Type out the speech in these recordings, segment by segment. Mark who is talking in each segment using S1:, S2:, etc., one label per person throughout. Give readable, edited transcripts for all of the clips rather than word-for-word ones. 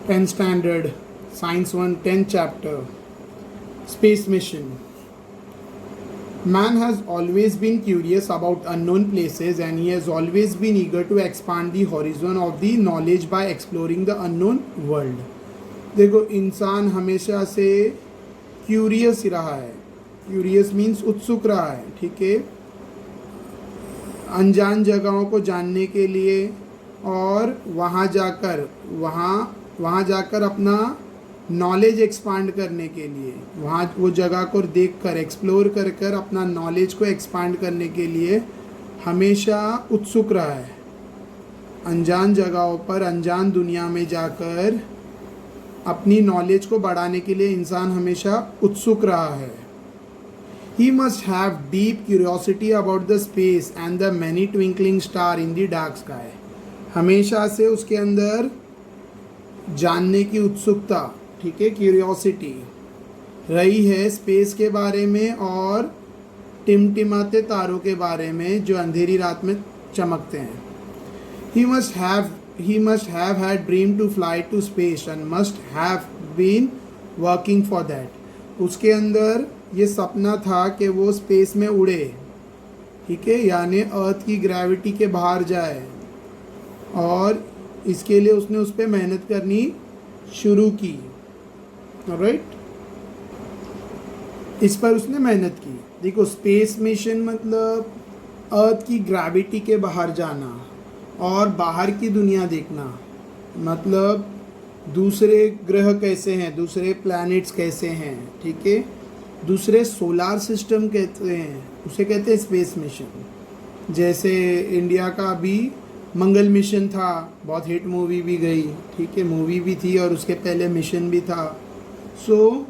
S1: 10th standard, Science 1, 10th chapter, Space Mission. Man has always been curious about unknown places and he has always been eager to expand the horizon of the knowledge by exploring the unknown world. देखो, इंसान हमेशा से curious रहा है. Curious means उत्सुक रहा है, ठीक है, अनजान जगहों को जानने के लिए और वहाँ जाकर अपना नॉलेज एक्सपांड करने के लिए, वहाँ वो जगह को देखकर एक्सप्लोर कर अपना नॉलेज को एक्सपांड करने के लिए हमेशा उत्सुक रहा है. अनजान जगहों पर, अनजान दुनिया में जाकर अपनी नॉलेज को बढ़ाने के लिए इंसान हमेशा उत्सुक रहा है. He must have deep curiosity about the space and the many twinkling stars in the dark sky. हमेशा से उसके अंदर जानने की उत्सुकता, ठीक है, क्यूरियोसिटी रही है स्पेस के बारे में और टिमटिमाते तारों के बारे में जो अंधेरी रात में चमकते हैं. He must have had dreamed to fly to space and must have been working for that. उसके अंदर ये सपना था कि वो स्पेस में उड़े, ठीक है, यानी अर्थ की ग्रेविटी के बाहर जाए, और इसके लिए उसने उस पर मेहनत करनी शुरू की. राइट, इस पर उसने मेहनत की. देखो, स्पेस मिशन मतलब अर्थ की ग्रेविटी के बाहर जाना और बाहर की दुनिया देखना, मतलब दूसरे ग्रह कैसे हैं, दूसरे प्लैनेट्स कैसे हैं, ठीक है, दूसरे सोलार सिस्टम कहते हैं, उसे कहते हैं स्पेस मिशन. जैसे इंडिया का भी मंगल मिशन था, बहुत हिट मूवी भी गई, ठीक है, मूवी भी थी और उसके पहले मिशन भी था. सो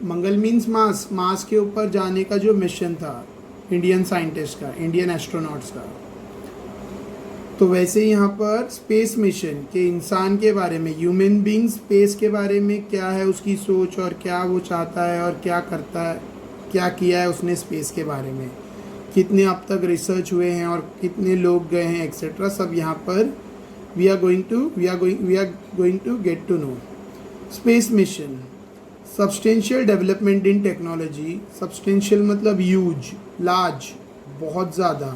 S1: मंगल मीन्स मार्स, मार्स के ऊपर जाने का जो मिशन था इंडियन साइंटिस्ट का, इंडियन एस्ट्रोनॉट्स का. तो वैसे यहाँ पर स्पेस मिशन के इंसान के बारे में, ह्यूमन बीइंग स्पेस के बारे में क्या है उसकी सोच और क्या वो चाहता है और क्या करता है, क्या किया है उसने स्पेस के बारे में, कितने अब तक रिसर्च हुए हैं और कितने लोग गए हैं एक्सेट्रा, सब यहाँ पर we are going to get to know. Space mission. Substantial development in technology. Substantial मतलब ह्यूज, लार्ज, बहुत ज़्यादा.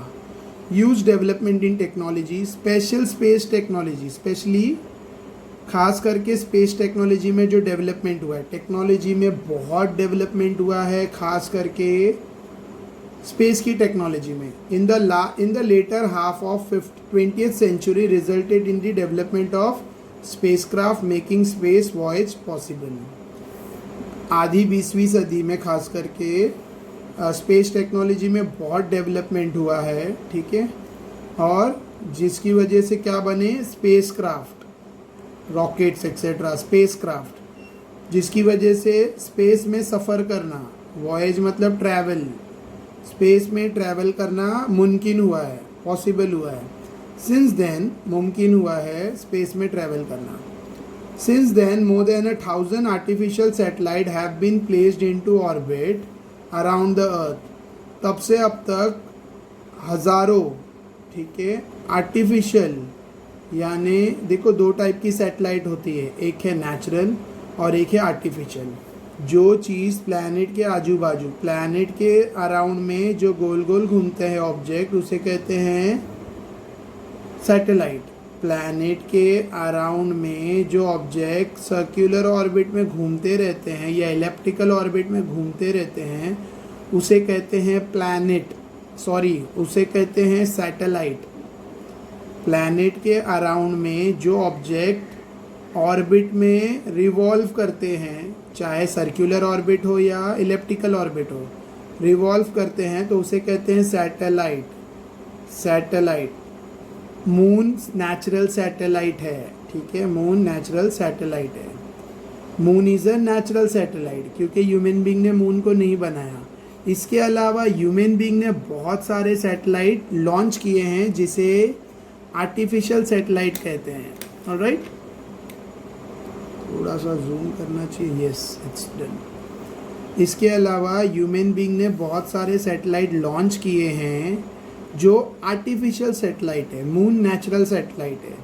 S1: Huge development in technology. Special space technology, specially खास करके स्पेस टेक्नोलॉजी में जो डेवलपमेंट हुआ है, टेक्नोलॉजी में बहुत डेवलपमेंट हुआ है खास करके स्पेस की टेक्नोलॉजी में. In the latter half of 20th century resulted in the development of spacecraft making space voyage possible. आधी 20वीं सदी में खास करके स्पेस टेक्नोलॉजी में बहुत डेवलपमेंट हुआ है, ठीक है, और जिसकी वजह से क्या बने, space craft, rockets etcetera, space craft, जिसकी वजह से स्पेस में सफ़र करना, वॉयज मतलब ट्रैवल, स्पेस में ट्रैवल करना मुमकिन हुआ है, पॉसिबल हुआ है. सिंस देन मुमकिन हुआ है स्पेस में ट्रैवल करना. Since then, more than 1,000 artificial satellites have been placed into orbit around the earth. तब से अब तक हज़ारों, ठीक है, आर्टिफिशियल, यानी देखो दो टाइप की सैटेलाइट होती है, एक है नेचुरल और एक है आर्टिफिशियल. जो चीज़ प्लैनेट के आजू बाजू, प्लैनेट के अराउंड में जो गोल गोल घूमते हैं ऑब्जेक्ट, उसे कहते हैं सैटेलाइट. प्लैनेट के अराउंड में जो ऑब्जेक्ट सर्कुलर ऑर्बिट में घूमते रहते हैं या एलिप्टिकल ऑर्बिट में घूमते रहते हैं, उसे कहते हैं उसे कहते हैं सैटेलाइट. प्लैनेट के अराउंड में जो ऑब्जेक्ट ऑर्बिट में रिवॉल्व करते हैं, चाहे सर्कुलर ऑर्बिट हो या एलिप्टिकल ऑर्बिट हो, रिवॉल्व करते हैं, तो उसे कहते हैं सैटेलाइट. मून नेचुरल सैटेलाइट है, ठीक है, मून नेचुरल सैटेलाइट है. Moon is a natural satellite क्योंकि ह्यूमन बीइंग ने मून को नहीं बनाया. इसके अलावा ह्यूमन बीइंग ने बहुत सारे सैटेलाइट लॉन्च किए हैं जिसे आर्टिफिशियल सैटेलाइट कहते हैं. ऑलराइट, थोड़ा सा जूम करना चाहिए. Yes, it's done. इसके अलावा ह्यूमन बीइंग ने बहुत सारे सैटेलाइट लॉन्च किए हैं जो आर्टिफिशियल सैटेलाइट है. मून नेचुरल सैटेलाइट है,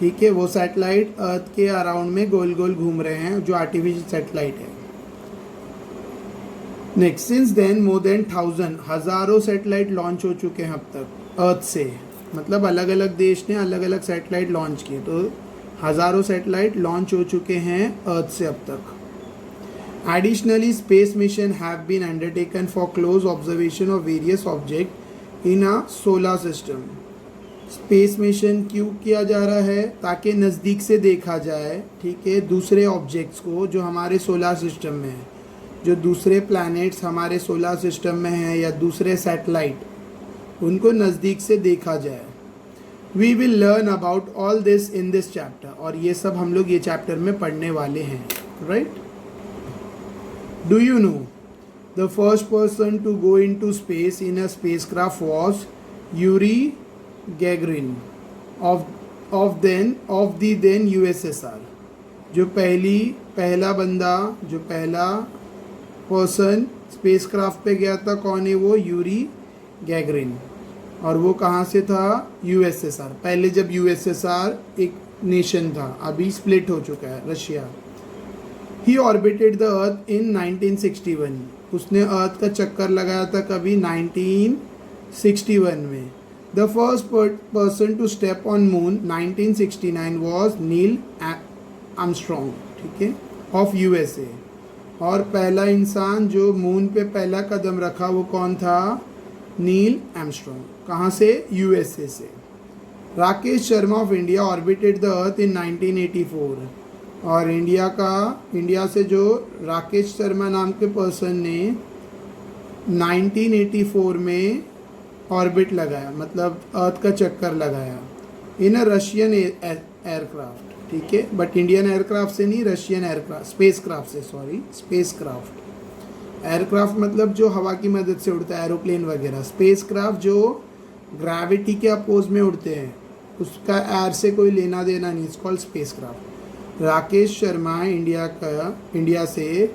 S1: ठीक है, वो सैटेलाइट अर्थ के अराउंड में गोल गोल घूम रहे हैं, जो आर्टिफिशियल सैटेलाइट है। Next, since then more than 1000 हज़ारों सैटेलाइट लॉन्च हो चुके हैं अब तक अर्थ से, मतलब अलग अलग देश ने अलग अलग सैटेलाइट लॉन्च किए, तो हज़ारों सैटेलाइट लॉन्च हो चुके हैं अर्थ से अब तक। Additionally space mission have been undertaken for close observation of various object in a solar system. Space mission क्यों किया जा रहा है? ताकि नज़दीक से देखा जाए, ठीक है, दूसरे ऑब्जेक्ट्स को जो हमारे सोलर सिस्टम में है, जो दूसरे प्लैनेट्स हमारे सोलर सिस्टम में हैं या दूसरे सैटेलाइट, उनको नज़दीक से देखा जाए। We will learn about all this in this chapter, और ये सब हम लोग ये चैप्टर में पढ़ने वाले हैं, right. Do you know the first person to go into space in a space craft was Yuri Gagarin of the then USSR। जो पहला बंदा, जो पहला पर्सन स्पेस क्राफ्ट पे गया था, कौन है वो? Yuri Gagarin. और वो कहाँ से था? USSR। पहले जब USSR एक नेशन था, अभी स्प्लिट हो चुका है, Russia. He orbited the earth in 1961। उसने अर्थ का चक्कर लगाया था कभी? 1961 में। The first person to step on moon 1969 was Neil Armstrong, ठीक है, ऑफ USA। और पहला इंसान जो मून पे पहला कदम रखा वो कौन था? Neil Armstrong. कहाँ से? USA से। Rakesh Sharma of India orbited the earth in 1984। और इंडिया से जो राकेश शर्मा नाम के पर्सन ने 1984 में ऑर्बिट लगाया, मतलब अर्थ का चक्कर लगाया, इन अ रशियन एयरक्राफ्ट, ठीक है, बट इंडियन एयरक्राफ्ट से नहीं, रशियन एयरक्राफ्ट, स्पेसक्राफ्ट से, सॉरी, स्पेसक्राफ्ट। एयरक्राफ्ट मतलब जो हवा की मदद से उड़ता है, एरोप्लेन वगैरह। स्पेसक्राफ्ट जो ग्रेविटी के अपोज में उड़ते हैं, उसका एयर से कोई लेना देना नहीं, it's called spacecraft. Rakesh Sharma India से,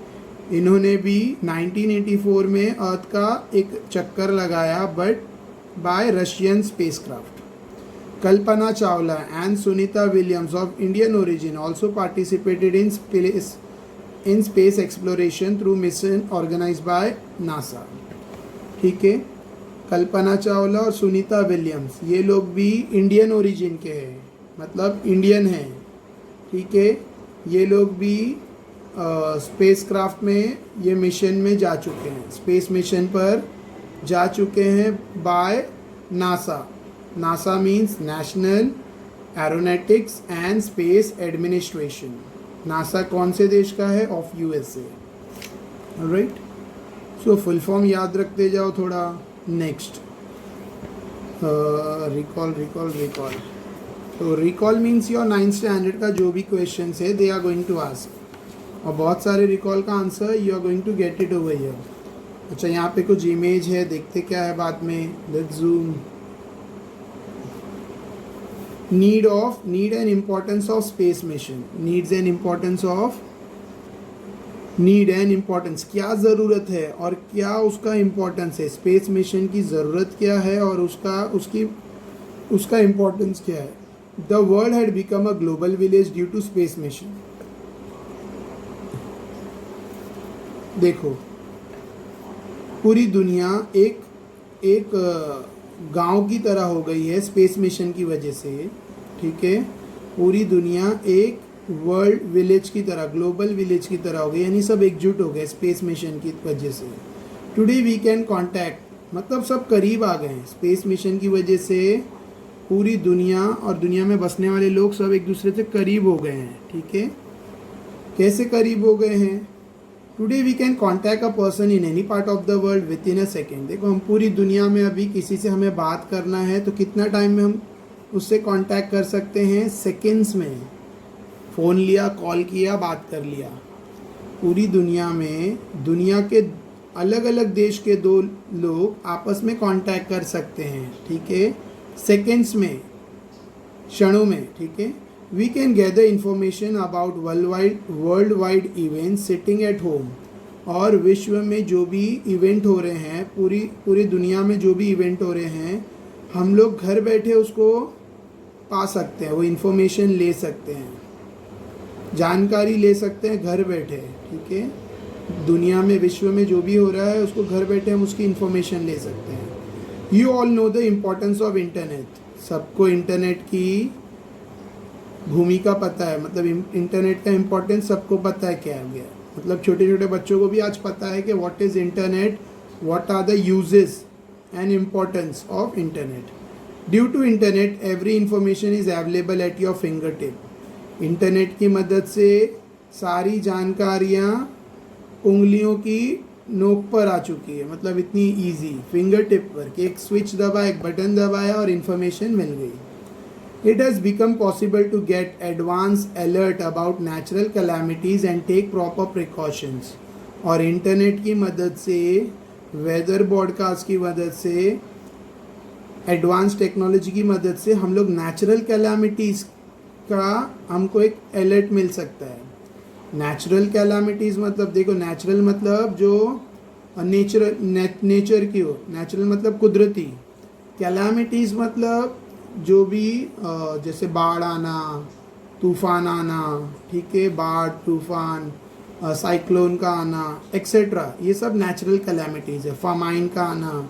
S1: इन्होंने भी 1984 में अर्थ का एक चक्कर लगाया, but by Russian spacecraft. Kalpana Chawla and Sunita Williams of Indian origin also participated in space exploration through mission organized by NASA। ठीक है, कल्पना चावला और सुनीता विलियम्स, ये लोग भी इंडियन ओरिजिन के हैं, मतलब इंडियन हैं, ठीक है। ये लोग भी स्पेस क्राफ्ट में, ये मिशन में जा चुके हैं, स्पेस मिशन पर जा चुके हैं by NASA. NASA means National Aeronautics and Space Administration। NASA कौन से देश का है? Of USA। Right, so full form याद रखते जाओ थोड़ा। Next, recall. तो recall means your 9th standard का जो भी क्वेश्चन है, they are going to ask, और बहुत सारे रिकॉल का answer you are going to get it over here. अच्छा, यहाँ पे कुछ इमेज है, देखते क्या है बाद में। Let's zoom. Need and importance of space mission. Needs and importance of, need and importance, क्या ज़रूरत है और क्या उसका इम्पोर्टेंस है। स्पेस मिशन की ज़रूरत क्या है और उसका इम्पोर्टेंस क्या है। The world had become a global village due to space mission. देखो, पूरी दुनिया एक गांव की तरह हो गई है स्पेस मिशन की वजह से, ठीक है। पूरी दुनिया एक वर्ल्ड विलेज की तरह, ग्लोबल विलेज की तरह हो गई, यानी सब एकजुट हो गए स्पेस मिशन की वजह से। टुडे वी कैन कॉन्टैक्ट, मतलब सब करीब आ गए हैं स्पेस मिशन की वजह से। पूरी दुनिया और दुनिया में बसने वाले लोग सब एक दूसरे से करीब हो गए हैं, ठीक है। कैसे करीब हो गए हैं? Today we can contact a person in any part of the world within a second. देखो, हम पूरी दुनिया में अभी किसी से हमें बात करना है तो कितना टाइम में हम उससे कांटेक्ट कर सकते हैं? सेकेंड्स में। फ़ोन लिया, कॉल किया, बात कर लिया। पूरी दुनिया में, दुनिया के अलग अलग देश के दो लोग आपस में कांटेक्ट कर सकते हैं, ठीक है, सेकेंड्स में, क्षणों में, ठीक है। We can gather information about world wide event sitting at home. और विश्व में जो भी इवेंट हो रहे हैं, पूरी दुनिया में जो भी इवेंट हो रहे हैं, हम लोग घर बैठे उसको पा सकते हैं, वो इन्फॉर्मेशन ले सकते हैं, जानकारी ले सकते हैं घर बैठे, ठीक है। दुनिया में, विश्व में जो भी हो रहा है उसको घर बैठे हम उसकी इन्फॉर्मेशन ले सकते हैं। You all know the importance of internet. सबको इंटरनेट की भूमिका पता है, मतलब इंटरनेट का इम्पोर्टेंस सबको पता है क्या हो गया। मतलब छोटे छोटे बच्चों को भी आज पता है कि what is internet, what are the usages and importance of internet. Due to internet every information is available at your finger tip. Internet की मदद से सारी जानकारियाँ उंगलियों की नोक पर आ चुकी है, मतलब इतनी इजी, फिंगर टिप पर कि एक स्विच दबाया, एक बटन दबाया और इन्फॉर्मेशन मिल गई। It has become possible to get advance alert about natural calamities and take proper precautions. और इंटरनेट की मदद से, वेदर ब्रॉडकास्ट की मदद से, एडवांस टेक्नोलॉजी की मदद से हम लोग नेचुरल कैलामिटीज़ का हमको एक अलर्ट मिल सकता है। नेचुरल कैलामिटीज़ मतलब देखो, नेचुरल मतलब जो नेचर की हो, नेचुरल मतलब कुदरती, कैलामिटीज़ मतलब जो भी जैसे बाढ़ आना, तूफान आना, ठीक है, बाढ़, तूफान, साइक्लोन का आना एक्सेट्रा, ये सब नेचुरल कैलामिटीज़ है। फामाइन का आना,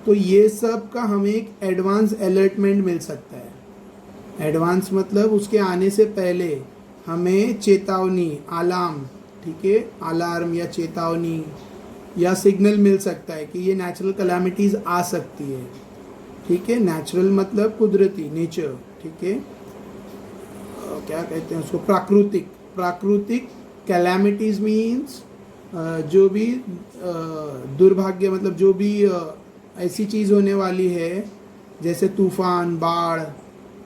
S1: तो ये सब का हमें एक एडवांस अलर्टमेंट मिल सकता है। एडवांस मतलब उसके आने से पहले हमें चेतावनी, अलार्म, ठीक है, अलार्म या चेतावनी या सिग्नल मिल सकता है कि ये नेचुरल कैलामिटीज़ आ सकती है, ठीक है। नेचुरल मतलब कुदरती, नेचर, ठीक है। क्या कहते हैं उसको, प्राकृतिक। प्राकृतिक कैलामिटीज़ मीन्स जो भी दुर्भाग्य, मतलब जो भी ऐसी चीज़ होने वाली है, जैसे तूफान,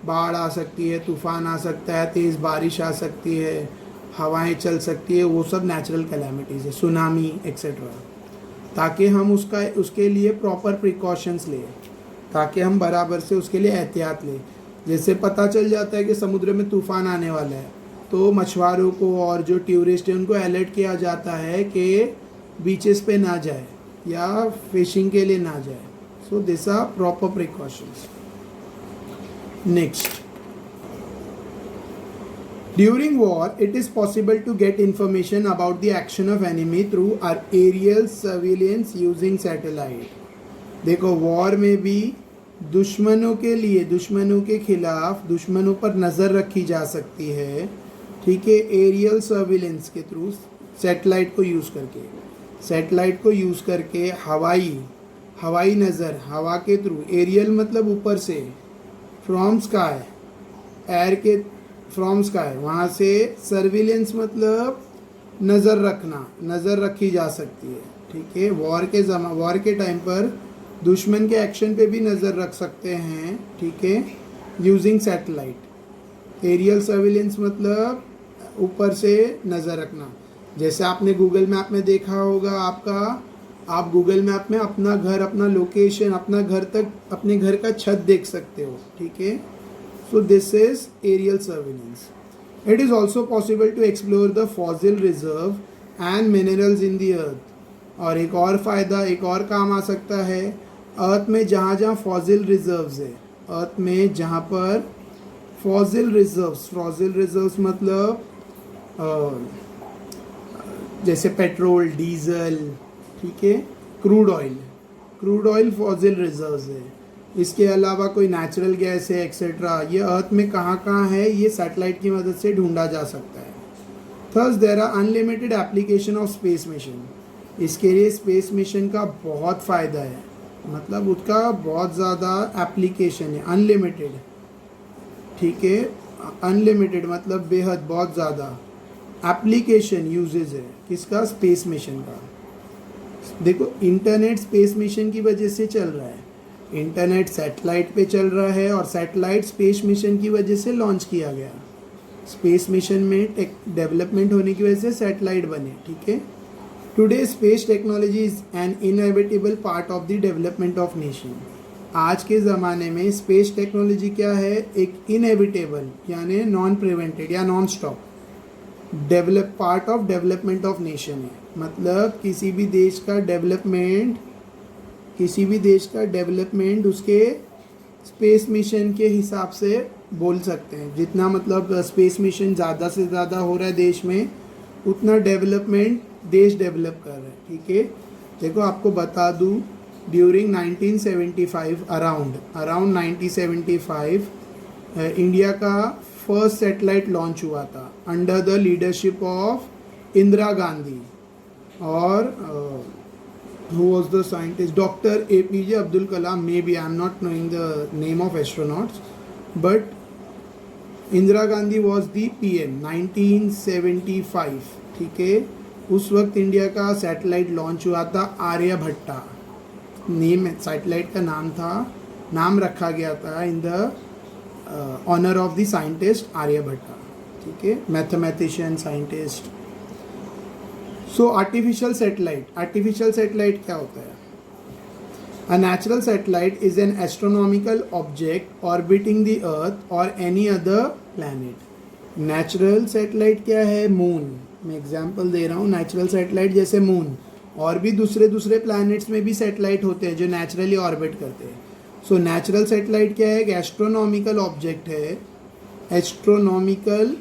S1: बाढ़ आ सकती है, तूफान आ सकता है, तेज़ बारिश आ सकती है, हवाएं चल सकती है, वो सब नेचुरल कैलामिटीज़ है, सुनामी एक्सेट्रा। ताकि हम उसके लिए प्रॉपर प्रिकॉशंस लें, ताकि हम बराबर से उसके लिए एहतियात लें। जैसे पता चल जाता है कि समुद्र में तूफान आने वाला है, तो मछुआरों को और जो टूरिस्ट हैं उनको अलर्ट किया जाता है कि बीचेस पे ना जाए या फिशिंग के लिए ना जाए। So this are proper precautions. Next, during war, it is possible to get information about the action of enemy through our aerial surveillance using satellite. देखो, वॉर में भी दुश्मनों के लिए, दुश्मनों के खिलाफ, दुश्मनों पर नज़र रखी जा सकती है, ठीक है, एरियल सर्विलेंस के थ्रू, सैटेलाइट को यूज़ करके। सैटेलाइट को यूज़ करके हवाई नज़र, हवा के थ्रू, एरियल मतलब ऊपर से, फ्रॉम स्काई, एयर के फ्रॉम स्काई, वहाँ से सर्विलेंस मतलब नज़र रखना, नज़र रखी जा सकती है, ठीक है। वॉर के टाइम पर दुश्मन के एक्शन पे भी नज़र रख सकते हैं, ठीक है, यूजिंग सैटेलाइट। एरियल सर्विलेंस मतलब ऊपर से नज़र रखना। जैसे आपने गूगल मैप में देखा होगा, आप गूगल मैप में अपना घर, अपना लोकेशन, अपना घर तक, अपने घर का छत देख सकते हो, ठीक है। So this is aerial surveillance. It is also possible to explore the fossil reserve and minerals in the earth. और एक और फ़ायदा, एक और काम आ सकता है, अर्थ में जहाँ जहाँ फॉसिल रिजर्व्स है, अर्थ में जहाँ पर फॉसिल रिजर्व्स मतलब जैसे पेट्रोल, डीजल, ठीक है, क्रूड ऑयल फॉसिल रिजर्व्स है। इसके अलावा कोई नेचुरल गैस है एक्सेट्रा, ये अर्थ में कहाँ है, ये सैटेलाइट की मदद से ढूंढा जा सकता है। There's there are unlimited application of space mission. इसके लिए स्पेस मिशन का बहुत फ़ायदा है, मतलब उसका बहुत ज़्यादा एप्लीकेशन है, अनलिमिटेड, ठीक है। अनलिमिटेड मतलब बेहद, बहुत ज़्यादा एप्लीकेशन यूजेज है किसका, स्पेस मिशन का। देखो, इंटरनेट स्पेस मिशन की वजह से चल रहा है, इंटरनेट सैटेलाइट पे चल रहा है, और सैटेलाइट स्पेस मिशन की वजह से लॉन्च किया गया। स्पेस मिशन में डेवलपमेंट होने की वजह से सैटेलाइट बने, ठीक है। Today space technology is an inevitable part of the development of nation. आज के ज़माने में स्पेस टेक्नोलॉजी क्या है, एक इनएविटेबल यानी नॉन प्रिवेंटेड या non stop part of development of nation है। मतलब किसी भी देश का डेवलपमेंट उसके स्पेस मिशन के हिसाब से बोल सकते हैं। जितना मतलब स्पेस मिशन ज़्यादा से ज़्यादा हो रहा है देश में, उतना डेवलपमेंट देश डेवलप कर रहा है। ठीक है, देखो आपको बता दूँ, ड्यूरिंग 1975 अराउंड 1975 इंडिया का फर्स्ट सैटेलाइट लॉन्च हुआ था under the leadership of Indira Gandhi. और who was the scientist? Dr. APJ Abdul Kalam. Maybe I am not knowing the name of astronauts, but Indira Gandhi was the PM 1975। ठीक है, उस वक्त India का satellite launch हुआ था आर्यभट्टा, नेम सैटेलाइट का नाम था, नाम रखा गया था in the honour of the scientist Aryabhata. ठीक है, mathematician scientist. So artificial satellite क्या होता है? A natural satellite is an astronomical object orbiting the earth or any other planet. Natural satellite क्या है? मून। मैं एग्जांपल दे रहा हूँ, नेचुरल सैटेलाइट जैसे मून, और भी दूसरे प्लैनेट्स में भी सैटेलाइट होते हैं जो नेचुरली ऑर्बिट करते हैं। सो नेचुरल सैटेलाइट क्या है? एक एस्ट्रोनॉमिकल ऑब्जेक्ट है। एस्ट्रोनॉमिकल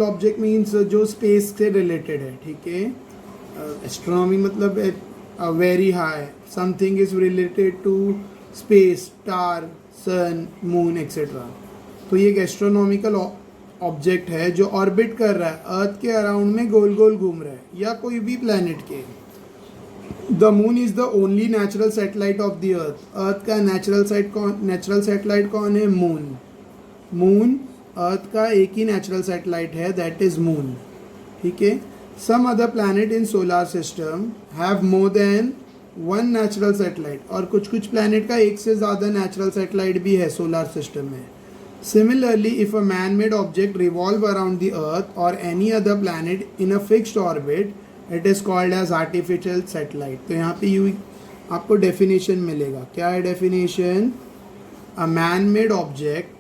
S1: ऑब्जेक्ट मीन्स जो स्पेस से रिलेटेड है। ठीक है, एस्ट्रोनॉमी मतलब very high, something is related to space, star, sun, moon etcetera. तो ये एक एस्ट्रोनॉमिकल ऑब्जेक्ट है जो ऑर्बिट कर रहा है अर्थ के अराउंड में, गोल गोल घूम रहा है, या कोई भी प्लैनेट के। The moon is the only natural satellite of the earth. Earth का नेचुरल सैटेलाइट कौन है? मून अर्थ का एक ही नेचुरल सैटेलाइट है, दैट इज मून। ठीक है, some other planet in solar system have more than one natural satellite, और कुछ प्लैनेट का एक से ज़्यादा नेचुरल सैटेलाइट भी है सोलर सिस्टम में। Similarly, if a man made object revolve around the earth और any other planet in a fixed orbit, it is called as artificial satellite. तो यहाँ पे यू आपको डेफिनेशन मिलेगा। क्या है definition? A man made object,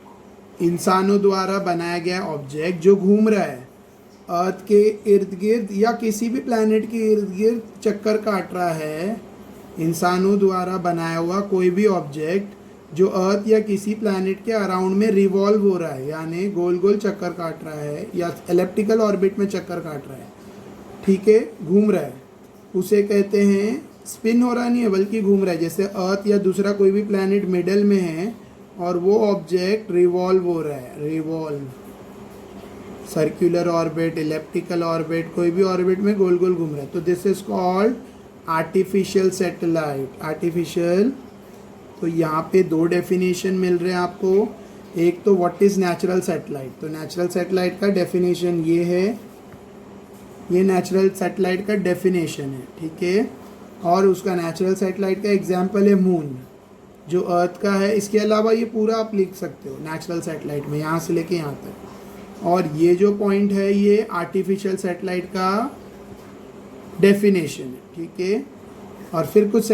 S1: इंसानों द्वारा बनाया गया ऑब्जेक्ट जो घूम रहा है अर्थ के इर्द गिर्द या किसी भी प्लैनेट के इर्द गिर्द चक्कर काट रहा है। इंसानों द्वारा बनाया हुआ कोई भी ऑब्जेक्ट जो अर्थ या किसी प्लैनेट के अराउंड में रिवॉल्व हो रहा है, यानी गोल गोल चक्कर काट रहा है या एलिप्टिकल ऑर्बिट में चक्कर काट रहा है। ठीक है, घूम रहा है, उसे कहते हैं, स्पिन हो रहा नहीं है बल्कि घूम रहा है। जैसे अर्थ या दूसरा कोई भी प्लैनेट मिडल में है और वो ऑब्जेक्ट रिवॉल्व हो रहा है, revolve, circular orbit, elliptical orbit, कोई भी ऑर्बिट में गोल गोल घूम रहा है। तो this is called artificial satellite. Artificial, तो यहाँ पे दो डेफिनेशन मिल रहे हैं आपको। एक तो व्हाट इज नेचुरल सैटेलाइट, तो नेचुरल सैटेलाइट का डेफिनेशन ये है, ये नेचुरल सैटेलाइट का डेफिनेशन है। ठीक है, और उसका नेचुरल सैटेलाइट का एग्जाम्पल है मून जो अर्थ का है। इसके अलावा ये पूरा आप लिख सकते हो नेचुरल सैटेलाइट में, यहाँ से लेके यहाँ तक। और ये जो पॉइंट है ये आर्टिफिशियल सैटेलाइट का डेफिनेशन है। ठीक है, और फिर कुछ